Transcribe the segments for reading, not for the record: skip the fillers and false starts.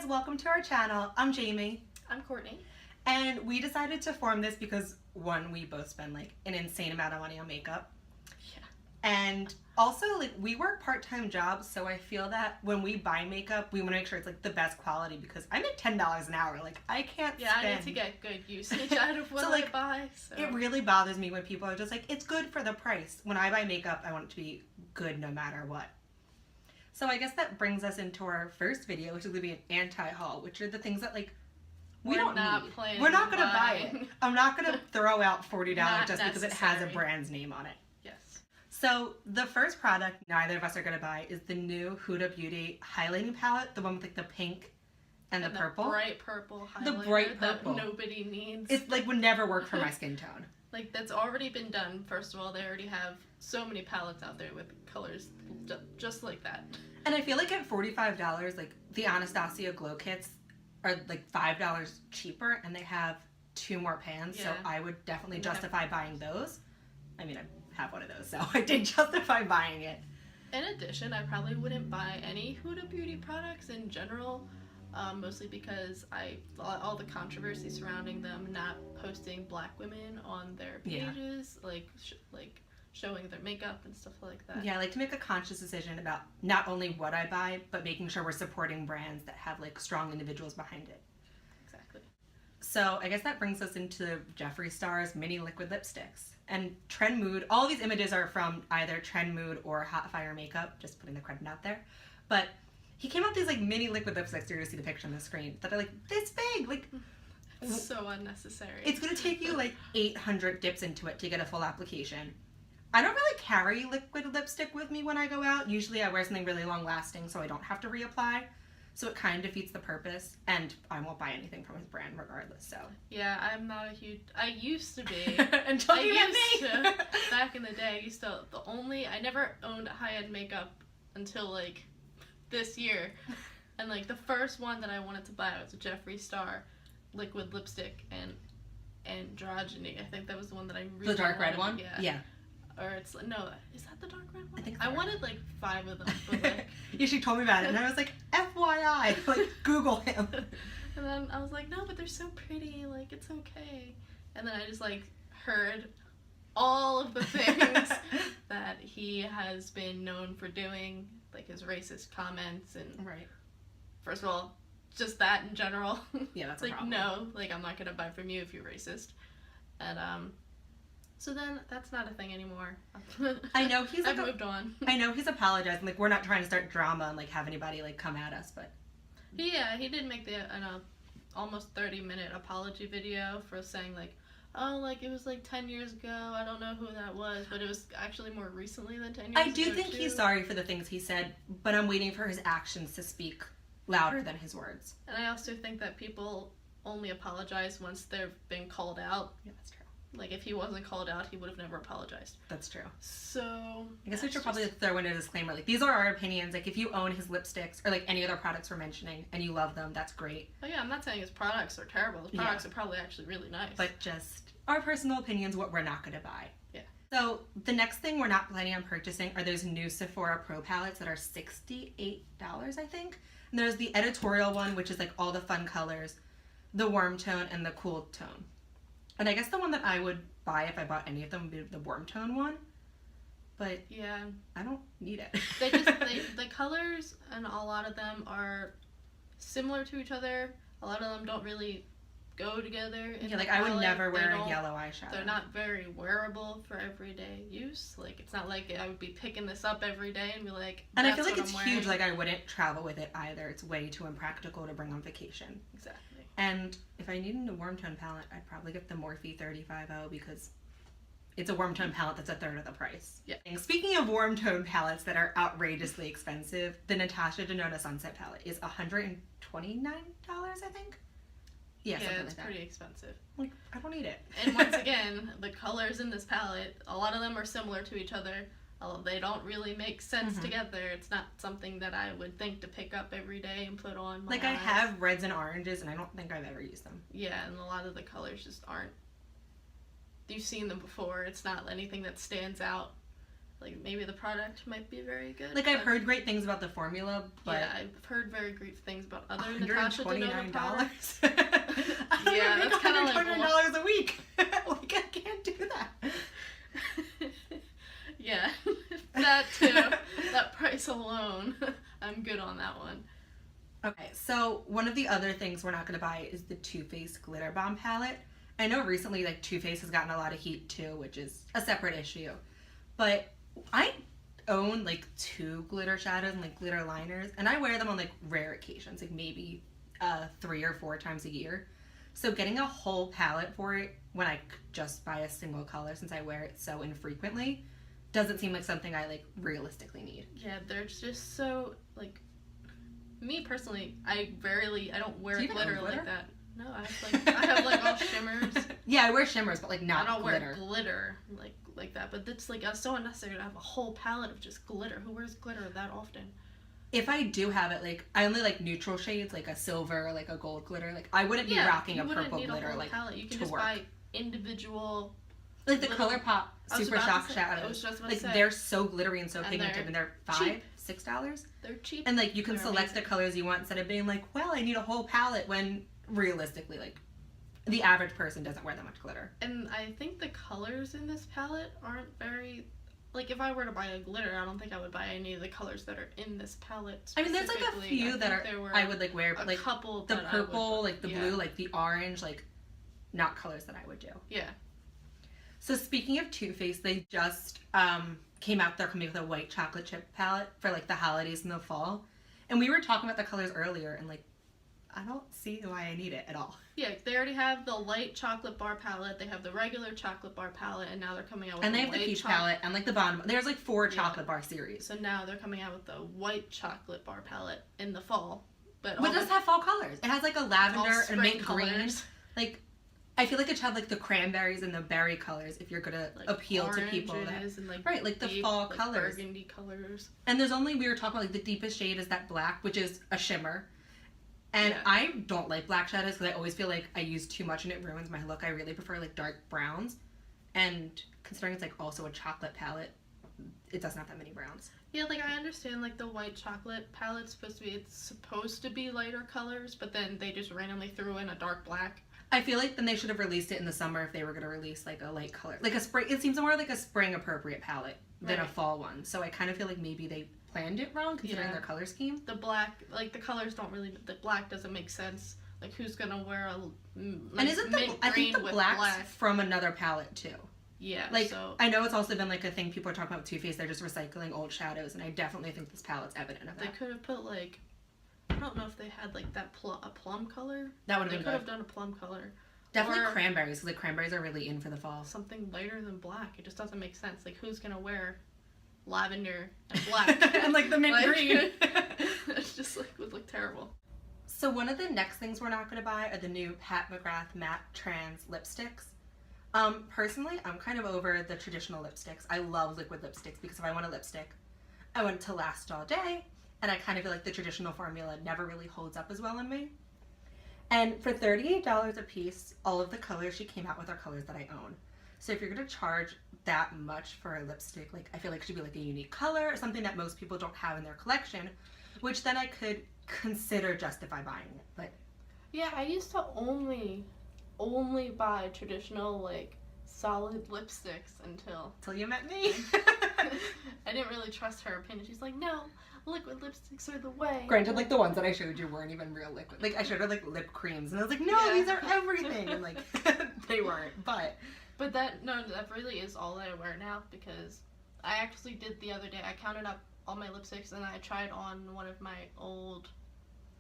guys, welcome to our channel. I'm Jamie. I'm Courtney. And we decided to form this because, one, we both spend like an insane amount of money on makeup. Yeah. And also, like, we work part-time jobs, so I feel that when we buy makeup, we want to make sure it's like the best quality because I make $10 an hour. Like, I can't Yeah, spend. I need to get good usage out of what So, like, I buy. So. It really bothers me when people are just like, it's good for the price. When I buy makeup, I want it to be good no matter what. So I guess that brings us into our first video, which is going to be an anti-haul, which are the things that, like, we don't need. We're not going to buy it. I'm not going to throw out $40 just because it has a brand's name on it. Yes. So the first product neither of us are going to buy is the new Huda Beauty highlighting palette, the one with like the pink and the purple. Bright purple highlighter The bright purple. that nobody needs. It's like would never work for my skin tone. Like, that's already been done. First of all, they already have so many palettes out there with colors just like that. And I feel like at $45, like the Anastasia Glow Kits are like $5 cheaper, and they have 2 more pans. Yeah. So I would definitely justify buying those. I mean, I have one of those, so I did justify buying it. In addition, I probably wouldn't buy any Huda Beauty products in general. Mostly because all the controversy surrounding them not posting Black women on their pages, like showing their makeup and stuff like that. Yeah, I like to make a conscious decision about not only what I buy, but making sure we're supporting brands that have like strong individuals behind it. Exactly. So I guess that brings us into Jeffree Star's mini liquid lipsticks. And Trend Mood, all these images are from either Trend Mood or Hot Fire Makeup, just putting the credit out there. But he came out with these like mini liquid lipsticks, you're gonna see the picture on the screen, that are like this big. Like, it's so unnecessary. It's gonna take you like 800 dips into it to get a full application. I don't really carry liquid lipstick with me when I go out. Usually I wear something really long lasting so I don't have to reapply. So it kind of defeats the purpose, and I won't buy anything from his brand regardless, so. Yeah, I'm not a huge, I used to be. Until you met me. Back in the day, I never owned high-end makeup until like this year. And like the first one that I wanted to buy was a Jeffree Star liquid lipstick and androgyny. I think that was the one that I really The dark wanted. red one? Yeah. Or it's no, is that the dark red one? I think I wanted like 5 of them, but like yeah, she told me about it, and I was like, FYI, like Google him. And then I was like, no, but they're so pretty, like it's okay. And then I just like heard all of the things that he has been known for doing, like his racist comments and Right. First of all, just that in general. Yeah, that's like a problem. no, like I'm not gonna buy from you if you're racist. And so then that's not a thing anymore. I know he's like I've moved on. I know he's apologizing. Like, we're not trying to start drama and like have anybody like come at us, but Yeah, he did make an almost 30-minute apology video for saying like, oh, like it was like 10 years ago. I don't know who that was, but it was actually more recently than 10 years ago. I do think too. he's sorry for the things he said, but I'm waiting for his actions to speak louder than his words. And I also think that people only apologize once they've been called out. Yeah, that's true. Like, if he wasn't called out, he would have never apologized. That's true. So I guess we should probably throw in a disclaimer. Like, these are our opinions. Like, if you own his lipsticks or like any other products we're mentioning and you love them, that's great. Oh yeah, I'm not saying his products are terrible. His products are probably actually really nice. But just our personal opinions, what we're not going to buy. Yeah. So the next thing we're not planning on purchasing are those new Sephora Pro palettes that are $68, I think. And there's the editorial one, which is like all the fun colors, the warm tone, and the cool tone. And I guess the one that I would buy if I bought any of them would be the warm tone one. But yeah, I don't need it. the colors and a lot of them are similar to each other. A lot of them don't really go together. Yeah, like I would never wear a yellow eyeshadow. They're not very wearable for everyday use. Like, it's not like I would be picking this up every day and be like, and I feel like it's huge. Like, I wouldn't travel with it either. It's way too impractical to bring on vacation. Exactly. And if I needed a warm tone palette, I'd probably get the Morphe 350 because it's a warm tone palette that's a third of the price. Yeah. And speaking of warm tone palettes that are outrageously expensive, the Natasha Denona Sunset palette is $129, I think. Yeah, it's pretty expensive. Like, I don't need it. And once again, the colors in this palette, a lot of them are similar to each other. They don't really make sense together. It's not something that I would think to pick up every day and put on my Like, eyes. I have reds and oranges, and I don't think I've ever used them. Yeah, and a lot of the colors just aren't. You've seen them before. It's not anything that stands out. Like, maybe the product might be very good. Like, I've heard great things about the formula, but yeah, I've heard very great things about other Natasha Denona $129. products. Yeah, that's kind of like $129 a week. Like, I can't do that. Yeah, that too. That price alone, I'm good on that one. Okay, so one of the other things we're not going to buy is the Too Faced Glitter Bomb palette. I know recently, like, Too Faced has gotten a lot of heat too, which is a separate issue. But I own, like, 2 glitter shadows and, like, glitter liners, and I wear them on, like, rare occasions, like, maybe 3 or 4 times a year. So getting a whole palette for it when I could just buy a single color, since I wear it so infrequently, doesn't seem like something I, like, realistically need. Yeah, they're just so, like, me personally, I don't wear glitter like that. No, I have like all shimmers. Yeah, I wear shimmers, but like not I don't glitter. wear glitter like that. But it's like so unnecessary to have a whole palette of just glitter. Who wears glitter that often? If I do have it, like I only like neutral shades, like a silver, or like a gold glitter. Like I wouldn't be rocking a purple glitter like palette. You can to just work. buy individual. Like the ColourPop Super Shock shadows. Like they're so glittery and so pigmented, and they're $5-$6. They're cheap. And like you can select amazing. the colors you want instead of being like, well, I need a whole palette, when realistically, like the average person doesn't wear that much glitter. And I think the colors in this palette aren't very, like, if I were to buy a glitter, I don't think I would buy any of the colors that are in this palette. I mean, there's like a few that are I would like wear, but like couple the purple, like the blue, like the orange, like not colors that I would do. Yeah. So speaking of Too Faced, they just came out. They're coming with a white chocolate chip palette for like the holidays in the fall, and we were talking about the colors earlier, and like I don't see why I need it at all. Yeah, they already have the light chocolate bar palette. They have the regular chocolate bar palette, and now they're coming out with and they have the peach palette and like the bottom. There's like 4 chocolate bar series. So now they're coming out with the white chocolate bar palette in the fall, but it does have fall colors. It has like a lavender and mint green. Colors. Like I feel like it should have like the cranberries and the berry colors if you're gonna like appeal to people that and, like, right, like deep, the fall like colors. Burgundy colors. And there's only, we were talking about like the deepest shade is that black, which is a shimmer. And I don't like black shadows because I always feel like I use too much and it ruins my look. I really prefer like dark browns. And considering it's like also a chocolate palette, it doesn't have that many browns. Yeah, like I understand like the white chocolate palette's supposed to be lighter colors, but then they just randomly threw in a dark black. I feel like then they should have released it in the summer if they were going to release like a light color. Like a spring, it seems more like a spring appropriate palette than a fall one. So I kind of feel like maybe they planned it wrong considering their color scheme. The black, like the colors don't really, the black doesn't make sense. Like who's going to wear a like, and isn't the, I think the black's from another palette too. Yeah, like so. I know it's also been like a thing people are talking about Too Faced. They're just recycling old shadows, and I definitely think this palette's evident of that. They could have put like, I don't know if they had like that a plum color. That would have been good. They could have done a plum color. Definitely cranberries, because the cranberries are really in for the fall. Something lighter than black. It just doesn't make sense. Like who's gonna wear lavender and black and like the mint green? It's just like would look terrible. So one of the next things we're not going to buy are the new Pat McGrath Matte Trans lipsticks. Personally, I'm kind of over the traditional lipsticks. I love liquid lipsticks because if I want a lipstick, I want it to last all day, and I kind of feel like the traditional formula never really holds up as well on me. And for $38 a piece, all of the colors she came out with are colors that I own. So if you're going to charge that much for a lipstick, like I feel like it should be like a unique color or something that most people don't have in their collection, which then I could consider justify buying it. But yeah, I used to only buy traditional like solid lipsticks until you met me. I didn't really trust her opinion. She's like, no, liquid lipsticks are the way. Granted, like the ones that I showed you weren't even real liquid. Like I showed her like lip creams, and I was like, no, these are everything, and like they weren't. But that really is all that I wear now, because I actually did the other day. I counted up all my lipsticks and I tried on one of my old,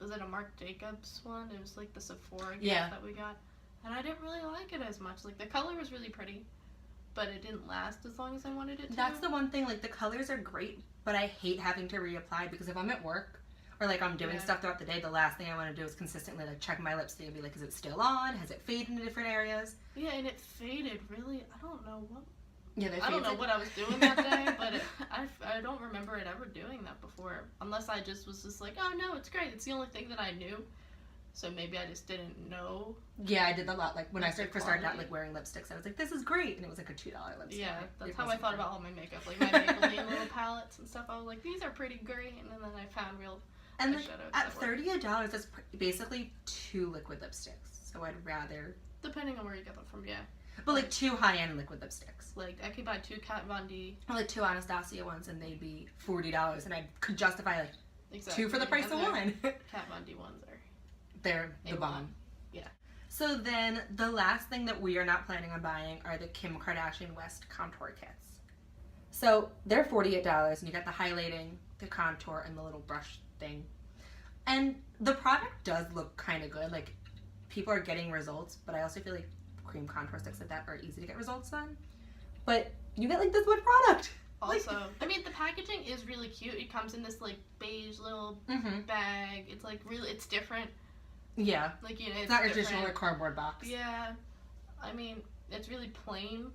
was it a Marc Jacobs one? It was like the Sephora gift that we got, and I didn't really like it as much. Like the color was really pretty, but it didn't last as long as I wanted it to. That's the one thing, like the colors are great, but I hate having to reapply, because if I'm at work or like I'm doing stuff throughout the day, the last thing I want to do is consistently like check my lipstick and be like, is it still on? Has it faded in different areas? Yeah, and it faded really. I don't know what. Yeah, I don't know what I was doing that day, but I don't remember it ever doing that before, unless I just was just like, oh no, it's great. It's the only thing that I knew. So maybe I just didn't know. Yeah, I did a lot. Like when I Like the first started out quality. like wearing lipsticks, I was like, this is great, and it was like a $2 lipstick. Yeah, that's It how I wasn't thought great. about all my makeup. Like my Maybelline little palettes and stuff. I was like, these are pretty great. And then I found real And like, eyeshadows at that work. $38, that's basically 2 liquid lipsticks. So I'd rather, Depending on where you get them from, yeah. but like 2 high-end liquid lipsticks. Like I could buy 2 Kat Von D. Or like 2 Anastasia ones, and they'd be $40, and I could justify like Exactly. 2 for the price And of their 1. Kat Von D ones are. They're the A1. bomb. Yeah. So then the last thing that we are not planning on buying are the Kim Kardashian West contour kits. So they're $48, and you get the highlighting, the contour, and the little brush thing. And the product does look kind of good. Like, people are getting results, but I also feel like cream contour sticks like that are easy to get results on. But you get like this one product. Also, I mean, the packaging is really cute. It comes in this like beige little Mm-hmm. bag. It's like really, it's different. Yeah. Like, you know, It's not your different. traditional like, cardboard box. Yeah. I mean, it's really plain.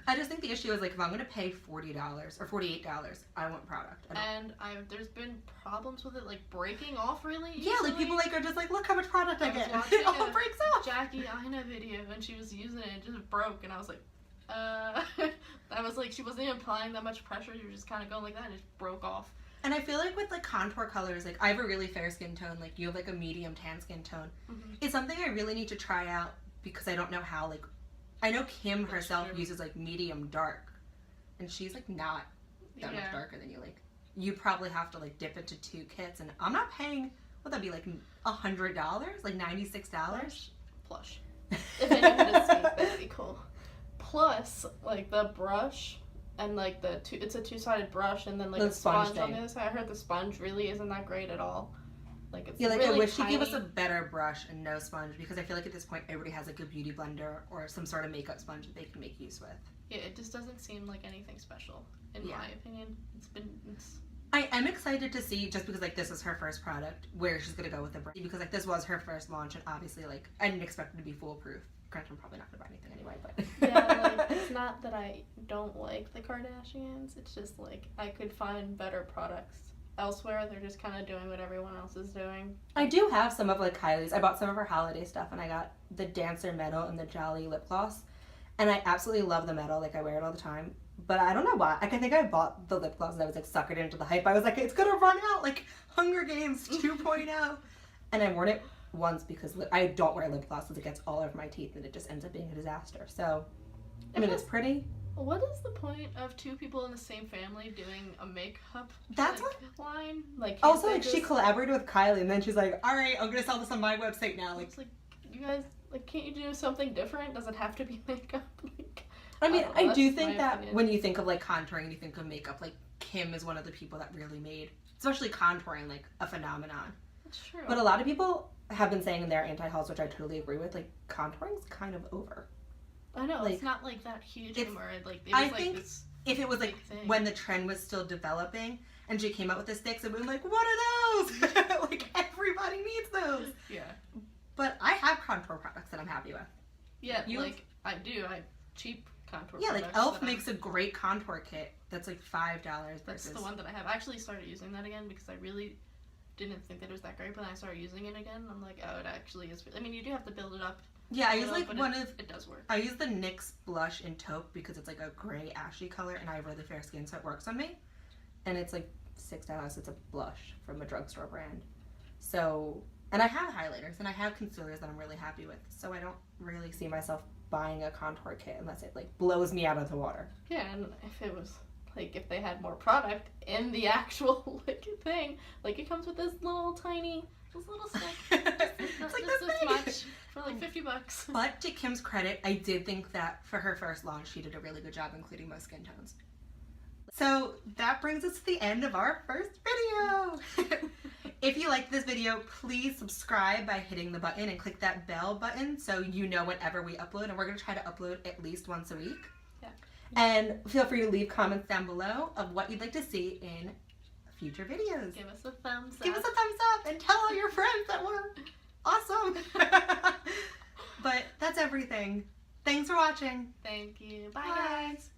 I just think the issue is like if I'm gonna pay $40 or $48, I want product. I don't- And there's been problems with it like breaking off really Yeah, like easily. people like are just like, look how much product I I was get. watching It all a breaks off. Jackie Aina video and she was using it and it just broke and I was like, I was like, she wasn't even applying that much pressure. She was just kind of going like that and it just broke off. And I feel like with like contour colors, like I have a really fair skin tone, like you have like a medium tan skin tone. Mm-hmm. It's something I really need to try out because I don't know how like I know Kim That's herself true. uses like medium dark, and she's like not that much Yeah. darker than you. Like you probably have to like dip into 2 kits, and I'm not paying what that'd be like $100, like $96. Plush. If anyone to speak, that'd be cool. Plus, like the brush and like it's a 2-sided brush and then like The a sponge sponge on thing. the other side. I heard the sponge really isn't that great at all. Like it's Yeah, like really I wish tiny. she gave us a better brush and no sponge because I feel like at this point everybody has like a beauty blender or some sort of makeup sponge that they can make use with. Yeah, it just doesn't seem like anything special in Yeah. my opinion. It's I am excited to see, just because like this is her first product, where she's gonna go with the brand, because like this was her first launch, and obviously like I didn't expect it to be foolproof. Granted, I'm probably not gonna buy anything anyway, but yeah, like it's not that I don't like the Kardashians. It's just like I could find better products elsewhere. They're just kind of doing what everyone else is doing. I do have some of like Kylie's. I bought some of her holiday stuff, and I got the Dancer Metal and the Jolly lip gloss, and I absolutely love the metal. Like I wear it all the time. But I don't know why. I think I bought the lip gloss and I was like suckered into the hype. I was like, it's gonna run out like Hunger Games 2.0. And I worn it once because I don't wear lip gloss because it gets all over my teeth and it just ends up being a disaster. So, I mean, it's pretty. What is the point of 2 people in the same family doing a makeup That's like, line? Like Also, can't like they she just- collaborated with Kylie and then she's like, all right, I'm gonna sell this on my website now. Like, It's like you guys like can't you do something different? Does it have to be makeup? Like I mean, don't know, I that's do my think that opinion. when you think of like contouring and you think of makeup, like Kim is one of the people that really made, especially contouring, like a phenomenon. That's true. But a lot of people have been saying in their anti-hauls, which I totally agree with, like contouring's kind of over. I know like, it's not like that huge it's- anymore. Like it was I like think this If it was like big thing. when the trend was still developing and she came out with the sticks, it would be like, what are those? Like everybody needs those. Yeah. But I have contour products that I'm happy with. Yeah, You- like I do. I cheap contour. Yeah, like products Elf that I- makes a great contour kit that's like $5 That's versus. the one that I have. I actually started using that again because I really didn't think that it was that great, but then I started using it again. I'm like, oh, it actually is. I mean, you do have to build it up. Yeah, I you use know, like but one of. It does work. I use the NYX blush in taupe because it's like a gray ashy color and I have really fair skin, so it works on me. And it's like $6. It's a blush from a drugstore brand. So, and I have highlighters and I have concealers that I'm really happy with. So I don't really see myself buying a contour kit unless it like blows me out of the water. Yeah, and if it was like if they had more product in the actual like thing, like it comes with this little stick. It's like Just this this big. much for like $50. But to Kim's credit, I did think that for her first launch, she did a really good job including most skin tones. So that brings us to the end of our first video. If you like this video, please subscribe by hitting the button and click that bell button so you know whenever we upload. And we're going to try to upload at least once a week. Yeah. And feel free to leave comments down below of what you'd like to see in future videos. Give us a thumbs up. Give us a thumbs up and tell all your friends that we're awesome. But that's everything. Thanks for watching. Thank you. Bye Bye. guys.